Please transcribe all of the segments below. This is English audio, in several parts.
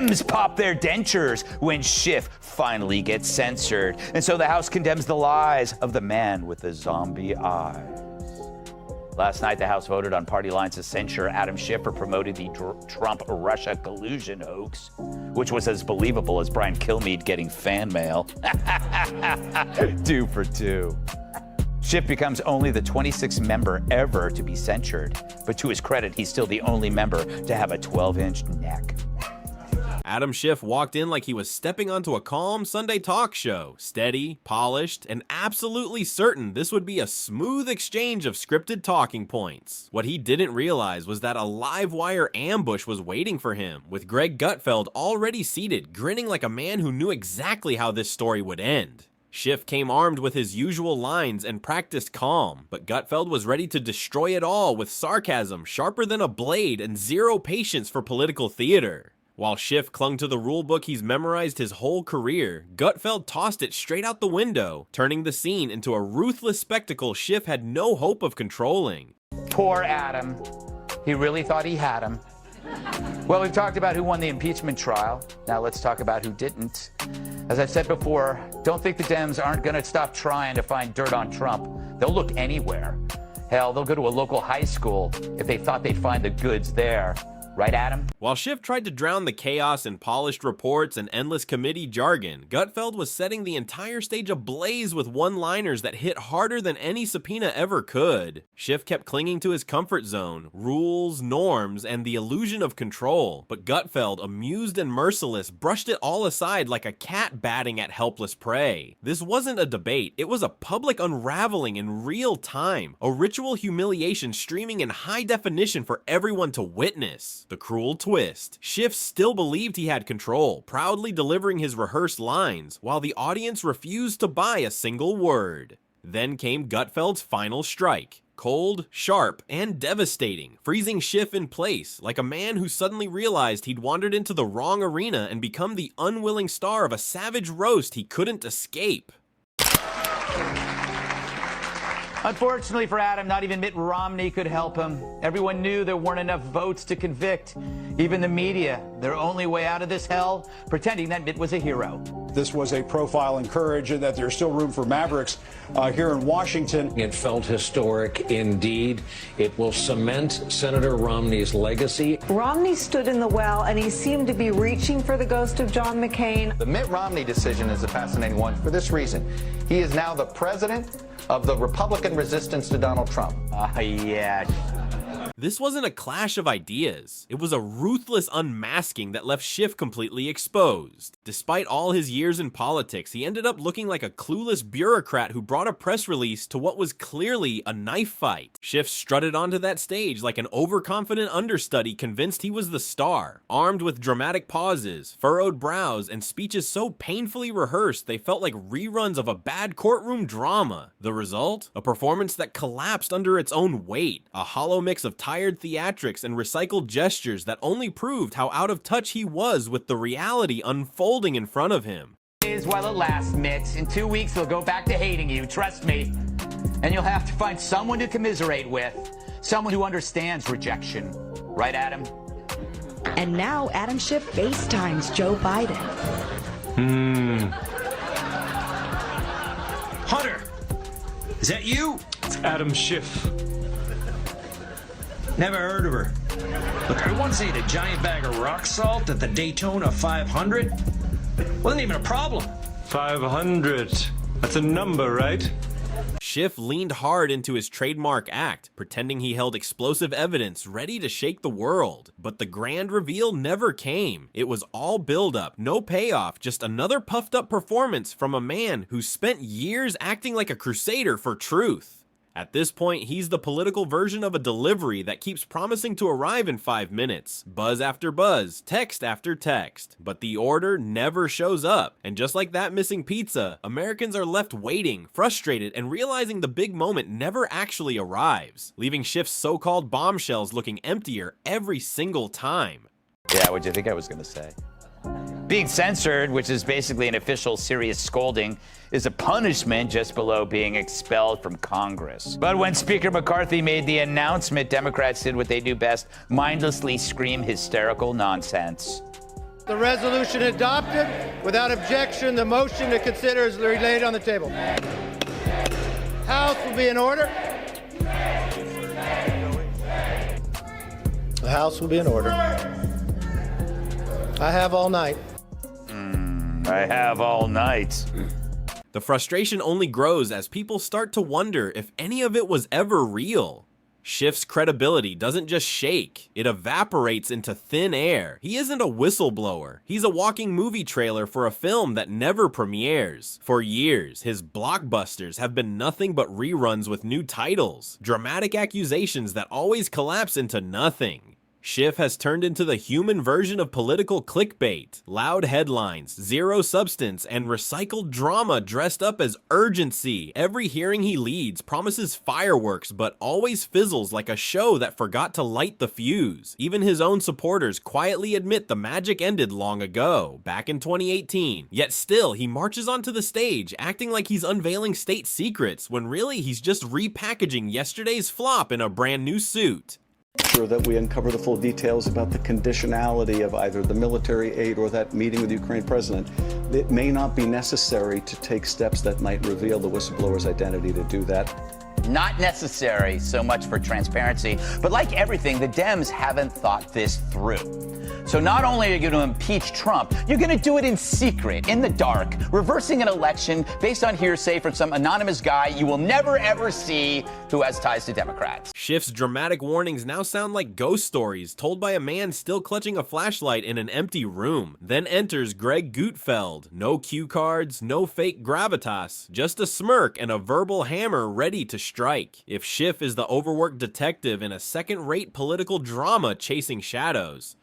Dems pop their dentures when Schiff finally gets censored. And so the House condemns the lies of the man with the zombie eyes. Last night, the House voted on party lines to censure Adam Schiff for promoting the Trump-Russia collusion hoax, which was as believable as Brian Kilmeade getting fan mail. 2 for 2. Schiff becomes only the 26th member ever to be censured, but to his credit, he's still the only member to have a 12-inch neck. Adam Schiff walked in like he was stepping onto a calm Sunday talk show, steady, polished, and absolutely certain this would be a smooth exchange of scripted talking points. What he didn't realize was that a live wire ambush was waiting for him, with Greg Gutfeld already seated, grinning like a man who knew exactly how this story would end. Schiff came armed with his usual lines and practiced calm, but Gutfeld was ready to destroy it all with sarcasm sharper than a blade and zero patience for political theater. While Schiff clung to the rulebook he's memorized his whole career, Gutfeld tossed it straight out the window, turning the scene into a ruthless spectacle Schiff had no hope of controlling. Poor Adam. He really thought he had him. Well, we've talked about who won the impeachment trial. Now let's talk about who didn't. As I've said before, don't think the Dems aren't going to stop trying to find dirt on Trump. They'll look anywhere. Hell, they'll go to a local high school if they thought they'd find the goods there. Right, Adam? While Schiff tried to drown the chaos in polished reports and endless committee jargon, Gutfeld was setting the entire stage ablaze with one-liners that hit harder than any subpoena ever could. Schiff kept clinging to his comfort zone, rules, norms, and the illusion of control, but Gutfeld, amused and merciless, brushed it all aside like a cat batting at helpless prey. This wasn't a debate, it was a public unraveling in real time, a ritual humiliation streaming in high definition for everyone to witness. The cruel twist. Schiff still believed he had control, proudly delivering his rehearsed lines, while the audience refused to buy a single word. Then came Gutfeld's final strike. Cold, sharp, and devastating, freezing Schiff in place, like a man who suddenly realized he'd wandered into the wrong arena and become the unwilling star of a savage roast he couldn't escape. Unfortunately for Adam, not even Mitt Romney could help him. Everyone knew there weren't enough votes to convict. Even the media, their only way out of this hell, pretending that Mitt was a hero. This was a profile in courage and that there's still room for mavericks here in Washington. It felt historic indeed. It will cement Senator Romney's legacy. Romney stood in the well and he seemed to be reaching for the ghost of John McCain. The Mitt Romney decision is a fascinating one for this reason. He is now the president of the Republican resistance to Donald Trump. Yeah. This wasn't a clash of ideas. It was a ruthless unmasking that left Schiff completely exposed. Despite all his years in politics, he ended up looking like a clueless bureaucrat who brought a press release to what was clearly a knife fight. Schiff strutted onto that stage like an overconfident understudy convinced he was the star, armed with dramatic pauses, furrowed brows, and speeches so painfully rehearsed they felt like reruns of a bad courtroom drama. The result? A performance that collapsed under its own weight, a hollow mix of tired theatrics and recycled gestures that only proved how out of touch he was with the reality unfolding in front of him. Is while it lasts, Mitt. In 2 weeks, they'll go back to hating you, trust me. And you'll have to find someone to commiserate with, someone who understands rejection. Right, Adam? And now Adam Schiff FaceTimes Joe Biden. Hunter, is that you? It's Adam Schiff. Never heard of her. Look, I once ate a giant bag of rock salt at the Daytona 500. Wasn't even a problem. 500. That's a number, right? Schiff leaned hard into his trademark act, pretending he held explosive evidence ready to shake the world. But the grand reveal never came. It was all build-up, no payoff, just another puffed-up performance from a man who spent years acting like a crusader for truth. At this point, he's the political version of a delivery that keeps promising to arrive in 5 minutes. Buzz after buzz, text after text. But the order never shows up. And just like that missing pizza, Americans are left waiting, frustrated, and realizing the big moment never actually arrives, leaving Schiff's so-called bombshells looking emptier every single time. Yeah, what'd you think I was going to say? Being censored, which is basically an official serious scolding, is a punishment just below being expelled from Congress. But when Speaker McCarthy made the announcement, Democrats did what they do best, mindlessly scream hysterical nonsense. The resolution adopted. Without objection, the motion to consider is laid on the table. House will be in order. The House will be in order. I have all night. I have all night. The frustration only grows as people start to wonder if any of it was ever real. Schiff's credibility doesn't just shake, it evaporates into thin air. He isn't a whistleblower. He's a walking movie trailer for a film that never premieres. For years, his blockbusters have been nothing but reruns with new titles, dramatic accusations that always collapse into nothing. Schiff has turned into the human version of political clickbait, loud headlines, zero substance, and recycled drama dressed up as urgency. Every hearing he leads promises fireworks, but always fizzles like a show that forgot to light the fuse. Even his own supporters quietly admit the magic ended long ago, back in 2018. Yet still, he marches onto the stage, acting like he's unveiling state secrets, when really he's just repackaging yesterday's flop in a brand new suit. Sure that we uncover the full details about the conditionality of either the military aid or that meeting with the Ukraine president. It may not be necessary to take steps that might reveal the whistleblower's identity to do that. Not necessary so much for transparency, but like everything, the Dems haven't thought this through. So not only are you going to impeach Trump, you're going to do it in secret, in the dark, reversing an election based on hearsay from some anonymous guy you will never ever see who has ties to Democrats. Schiff's dramatic warnings now sound like ghost stories told by a man still clutching a flashlight in an empty room. Then enters Greg Gutfeld. No cue cards, no fake gravitas, just a smirk and a verbal hammer ready to strike. If Schiff is the overworked detective in a second-rate political drama chasing shadows,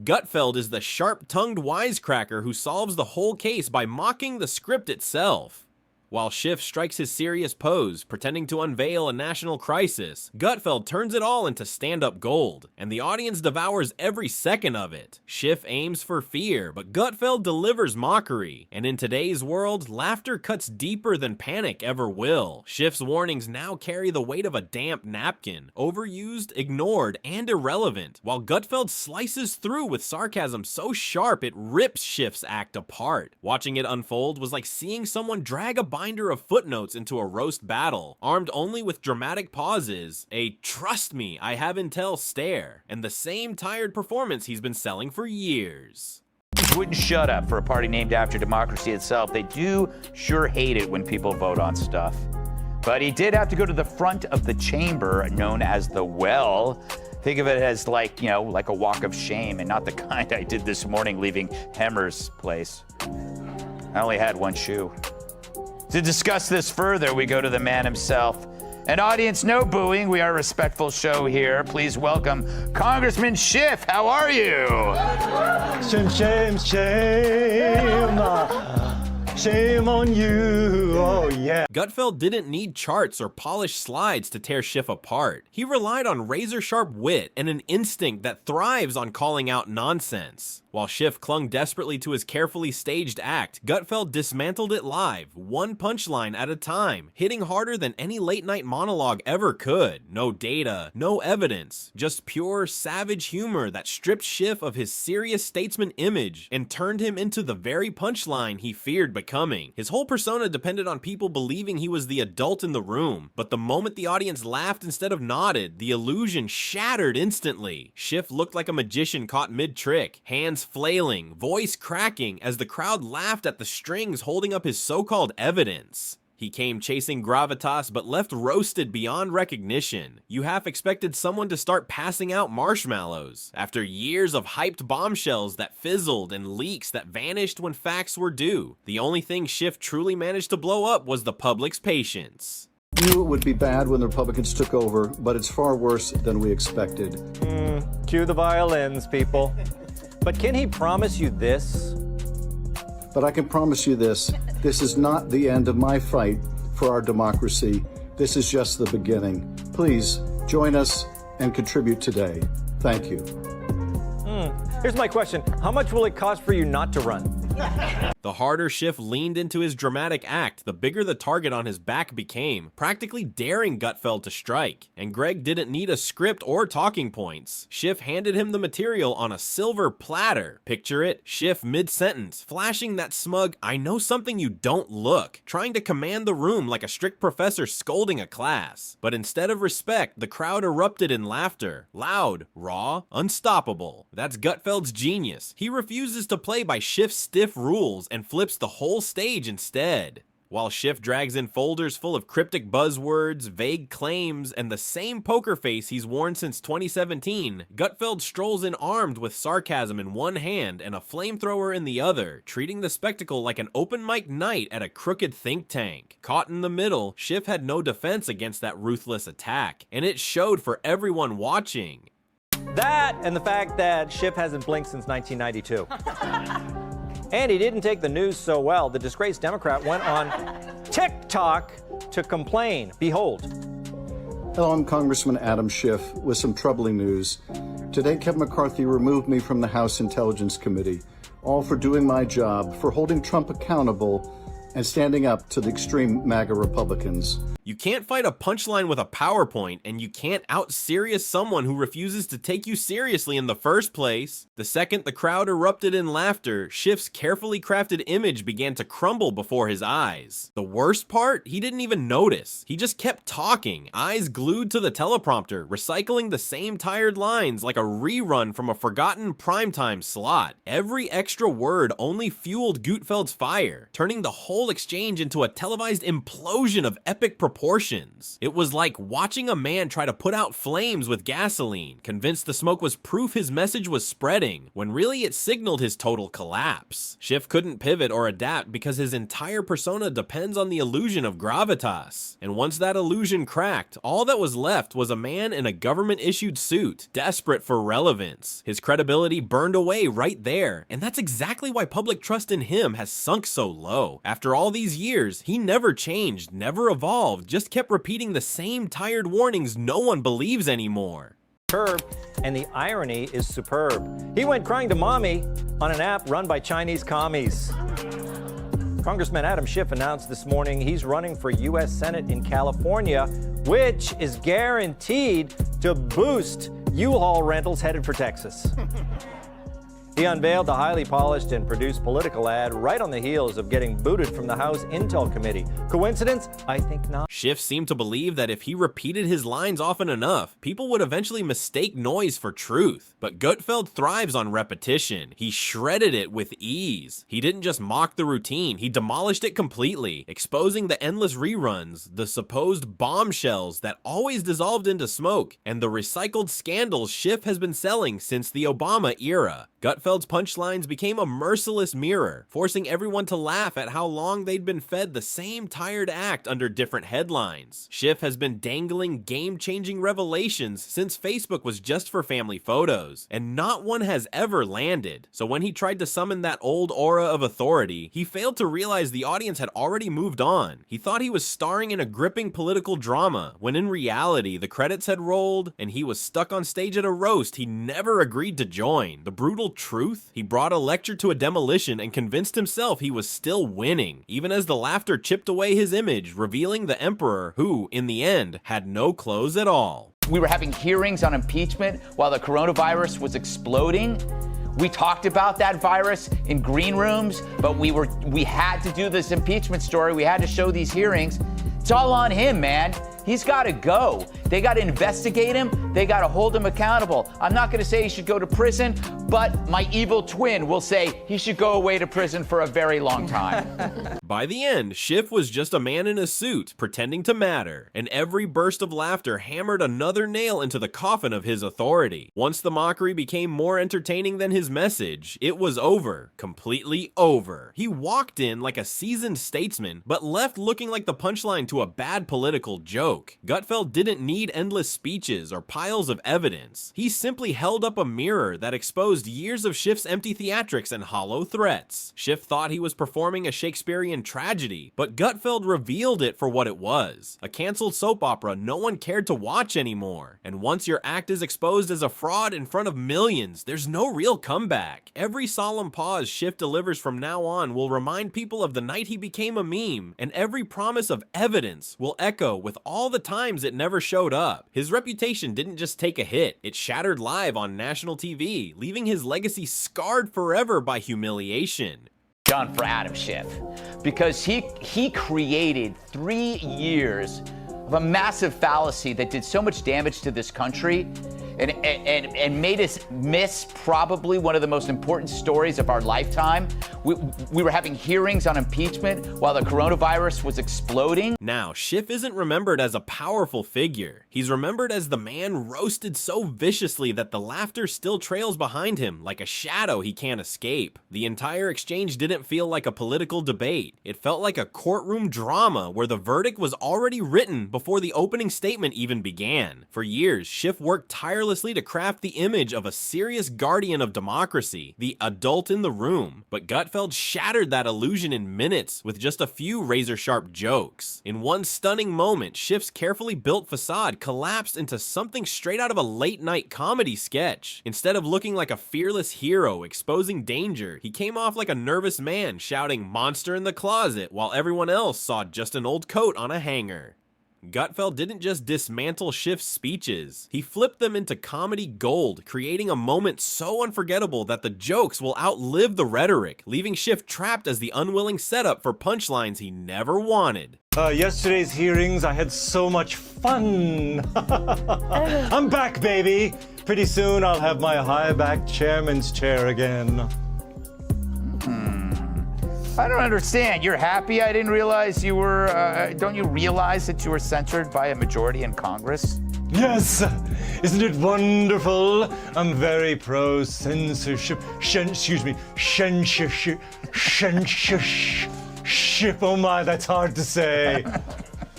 Gutfeld is the sharp-tongued wisecracker who solves the whole case by mocking the script itself. While Schiff strikes his serious pose, pretending to unveil a national crisis, Gutfeld turns it all into stand-up gold, and the audience devours every second of it. Schiff aims for fear, but Gutfeld delivers mockery, and in today's world, laughter cuts deeper than panic ever will. Schiff's warnings now carry the weight of a damp napkin, overused, ignored, and irrelevant, while Gutfeld slices through with sarcasm so sharp it rips Schiff's act apart. Watching it unfold was like seeing someone drag a binder of footnotes into a roast battle, armed only with dramatic pauses, a "trust me, I have intel" stare, and the same tired performance he's been selling for years. Wouldn't shut up for a party named after democracy itself. They do sure hate it when people vote on stuff. But he did have to go to the front of the chamber known as the Well. Think of it as like, you know, like a walk of shame, and not the kind I did this morning leaving Hemmer's place. I only had one shoe. To discuss this further, we go to the man himself. An audience, no booing. We are a respectful show here. Please welcome Congressman Schiff. How are you? Shame, shame, shame. Shame on you. Oh, yeah. Gutfeld didn't need charts or polished slides to tear Schiff apart. He relied on razor-sharp wit and an instinct that thrives on calling out nonsense. While Schiff clung desperately to his carefully staged act, Gutfeld dismantled it live, one punchline at a time, hitting harder than any late-night monologue ever could. No data, no evidence, just pure, savage humor that stripped Schiff of his serious statesman image and turned him into the very punchline he feared becoming. His whole persona depended on people believing he was the adult in the room, but the moment the audience laughed instead of nodded, the illusion shattered instantly. Schiff looked like a magician caught mid-trick, hands flailing, voice cracking as the crowd laughed at the strings holding up his so-called evidence. He came chasing gravitas but left roasted beyond recognition. You half expected someone to start passing out marshmallows after years of hyped bombshells that fizzled and leaks that vanished when facts were due. The only thing Schiff truly managed to blow up was the public's patience. We knew it would be bad when the Republicans took over, but it's far worse than we expected. Cue the violins, people. But can he promise you this? But I can promise you this. This is not the end of my fight for our democracy. This is just the beginning. Please join us and contribute today. Thank you. Here's my question. How much will it cost for you not to run? The harder Schiff leaned into his dramatic act, the bigger the target on his back became, practically daring Gutfeld to strike. And Greg didn't need a script or talking points. Schiff handed him the material on a silver platter. Picture it, Schiff mid-sentence, flashing that smug, "I know something you don't" look, trying to command the room like a strict professor scolding a class. But instead of respect, the crowd erupted in laughter. Loud, raw, unstoppable. That's Gutfeld's genius. He refuses to play by Schiff's stiff rules and flips the whole stage instead. While Schiff drags in folders full of cryptic buzzwords, vague claims, and the same poker face he's worn since 2017, Gutfeld strolls in armed with sarcasm in one hand and a flamethrower in the other, treating the spectacle like an open mic night at a crooked think tank. Caught in the middle, Schiff had no defense against that ruthless attack, and it showed for everyone watching. That and the fact that Schiff hasn't blinked since 1992. And he didn't take the news so well. The disgraced Democrat went on TikTok to complain. Behold. Hello, I'm Congressman Adam Schiff with some troubling news. Today, Kevin McCarthy removed me from the House Intelligence Committee, all for doing my job, for holding Trump accountable and standing up to the extreme MAGA Republicans. You can't fight a punchline with a PowerPoint, and you can't out-serious someone who refuses to take you seriously in the first place. The second the crowd erupted in laughter, Schiff's carefully crafted image began to crumble before his eyes. The worst part? He didn't even notice. He just kept talking, eyes glued to the teleprompter, recycling the same tired lines like a rerun from a forgotten primetime slot. Every extra word only fueled Gutfeld's fire, turning the whole exchange into a televised implosion of epic proportions. It was like watching a man try to put out flames with gasoline, convinced the smoke was proof his message was spreading, when really it signaled his total collapse. Schiff couldn't pivot or adapt because his entire persona depends on the illusion of gravitas. And once that illusion cracked, all that was left was a man in a government-issued suit, desperate for relevance. His credibility burned away right there, and that's exactly why public trust in him has sunk so low. After all these years, he never changed, never evolved, just kept repeating the same tired warnings no one believes anymore. Superb, and the irony is superb. He went crying to mommy on an app run by Chinese commies. Congressman Adam Schiff announced this morning he's running for U.S. Senate in California, which is guaranteed to boost U-Haul rentals headed for Texas. He unveiled the highly polished and produced political ad right on the heels of getting booted from the House Intel Committee. Coincidence? I think not. Schiff seemed to believe that if he repeated his lines often enough, people would eventually mistake noise for truth. But Gutfeld thrives on repetition. He shredded it with ease. He didn't just mock the routine, he demolished it completely, exposing the endless reruns, the supposed bombshells that always dissolved into smoke, and the recycled scandals Schiff has been selling since the Obama era. Gutfeld's punchlines became a merciless mirror, forcing everyone to laugh at how long they'd been fed the same tired act under different headlines. Schiff has been dangling game-changing revelations since Facebook was just for family photos, and not one has ever landed. So when he tried to summon that old aura of authority, he failed to realize the audience had already moved on. He thought he was starring in a gripping political drama, when in reality the credits had rolled, and he was stuck on stage at a roast he never agreed to join. The brutal truth? He brought a lecture to a demolition and convinced himself he was still winning, even as the laughter chipped away his image, revealing the emperor who, in the end, had no clothes at all. We were having hearings on impeachment while the coronavirus was exploding. We talked about that virus in green rooms, but we had to do this impeachment story. We had to show these hearings. It's all on him, man. He's got to go. They got to investigate him. They got to hold him accountable. I'm not going to say he should go to prison, but my evil twin will say he should go away to prison for a very long time. By the end, Schiff was just a man in a suit, pretending to matter, and every burst of laughter hammered another nail into the coffin of his authority. Once the mockery became more entertaining than his message, it was over. Completely over. He walked in like a seasoned statesman, but left looking like the punchline to a bad political joke. joke. Gutfeld didn't need endless speeches or piles of evidence. He simply held up a mirror that exposed years of Schiff's empty theatrics and hollow threats. Schiff thought he was performing a Shakespearean tragedy, but Gutfeld revealed it for what it was. A canceled soap opera no one cared to watch anymore. And once your act is exposed as a fraud in front of millions, there's no real comeback. Every solemn pause Schiff delivers from now on will remind people of the night he became a meme, and every promise of evidence will echo with all the times it never showed up. His reputation didn't just take a hit, it shattered live on national TV, leaving his legacy scarred forever by humiliation. Done for Adam Schiff, because he created 3 years of a massive fallacy that did so much damage to this country and made us miss probably one of the most important stories of our lifetime. We were having hearings on impeachment while the coronavirus was exploding. Now, Schiff isn't remembered as a powerful figure. He's remembered as the man roasted so viciously that the laughter still trails behind him like a shadow he can't escape. The entire exchange didn't feel like a political debate. It felt like a courtroom drama where the verdict was already written before the opening statement even began. For years, Schiff worked tirelessly to craft the image of a serious guardian of democracy, the adult in the room, but Gutfeld shattered that illusion in minutes with just a few razor-sharp jokes. In one stunning moment, Schiff's carefully built facade collapsed into something straight out of a late-night comedy sketch. Instead of looking like a fearless hero exposing danger, he came off like a nervous man shouting "monster in the closet" while everyone else saw just an old coat on a hanger. Gutfeld didn't just dismantle Schiff's speeches, he flipped them into comedy gold, creating a moment so unforgettable that the jokes will outlive the rhetoric, leaving Schiff trapped as the unwilling setup for punchlines he never wanted. Yesterday's hearings, I had so much fun. I'm back, baby. Pretty soon I'll have my high-back chairman's chair again. I don't understand. You're happy? I didn't realize you were, don't you realize that you were censored by a majority in Congress? Yes! Isn't it wonderful? I'm very pro-censorship. Censorship. Oh my, that's hard to say.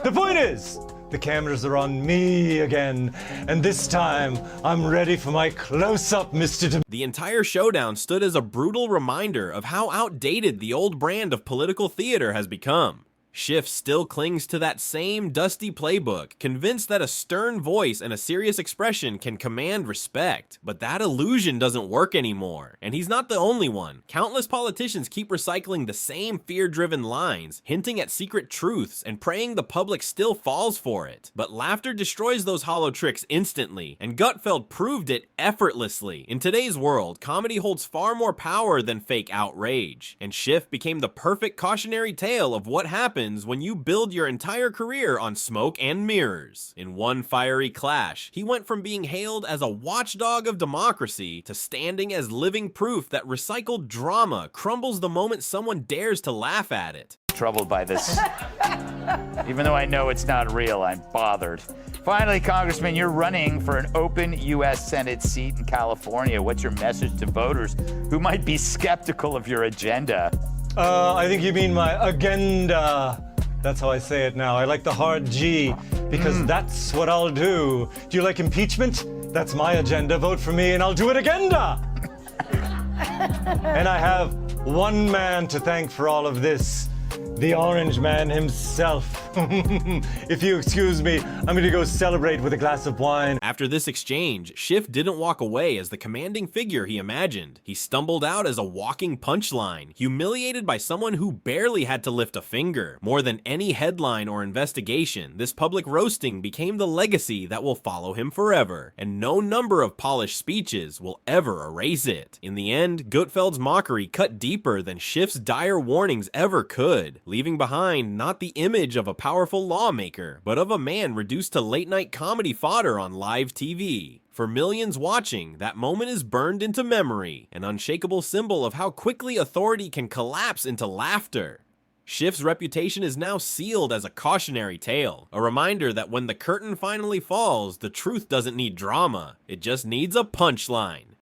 The point is, the cameras are on me again, and this time, I'm ready for my close-up, Mr. The entire showdown stood as a brutal reminder of how outdated the old brand of political theater has become. Schiff still clings to that same dusty playbook, convinced that a stern voice and a serious expression can command respect. But that illusion doesn't work anymore, and he's not the only one. Countless politicians keep recycling the same fear-driven lines, hinting at secret truths and praying the public still falls for it. But laughter destroys those hollow tricks instantly, and Gutfeld proved it effortlessly. In today's world, comedy holds far more power than fake outrage, and Schiff became the perfect cautionary tale of what happens when you build your entire career on smoke and mirrors. In one fiery clash, he went from being hailed as a watchdog of democracy to standing as living proof that recycled drama crumbles the moment someone dares to laugh at it. Troubled by this. Even though I know it's not real, I'm bothered. Finally, Congressman, you're running for an open U.S. Senate seat in California. What's your message to voters who might be skeptical of your agenda? I think you mean my agenda. That's how I say it now. I like the hard G, because that's what I'll do. Do you like impeachment? That's my agenda. Vote for me and I'll do it agenda. And I have one man to thank for all of this. The Orange Man himself. If you excuse me, I'm gonna go celebrate with a glass of wine. After this exchange, Schiff didn't walk away as the commanding figure he imagined. He stumbled out as a walking punchline, humiliated by someone who barely had to lift a finger. More than any headline or investigation, this public roasting became the legacy that will follow him forever, and no number of polished speeches will ever erase it. In the end, Gutfeld's mockery cut deeper than Schiff's dire warnings ever could, leaving behind not the image of a powerful lawmaker, but of a man reduced to late-night comedy fodder on live TV. For millions watching, that moment is burned into memory, an unshakable symbol of how quickly authority can collapse into laughter. Schiff's reputation is now sealed as a cautionary tale, a reminder that when the curtain finally falls, the truth doesn't need drama, it just needs a punchline.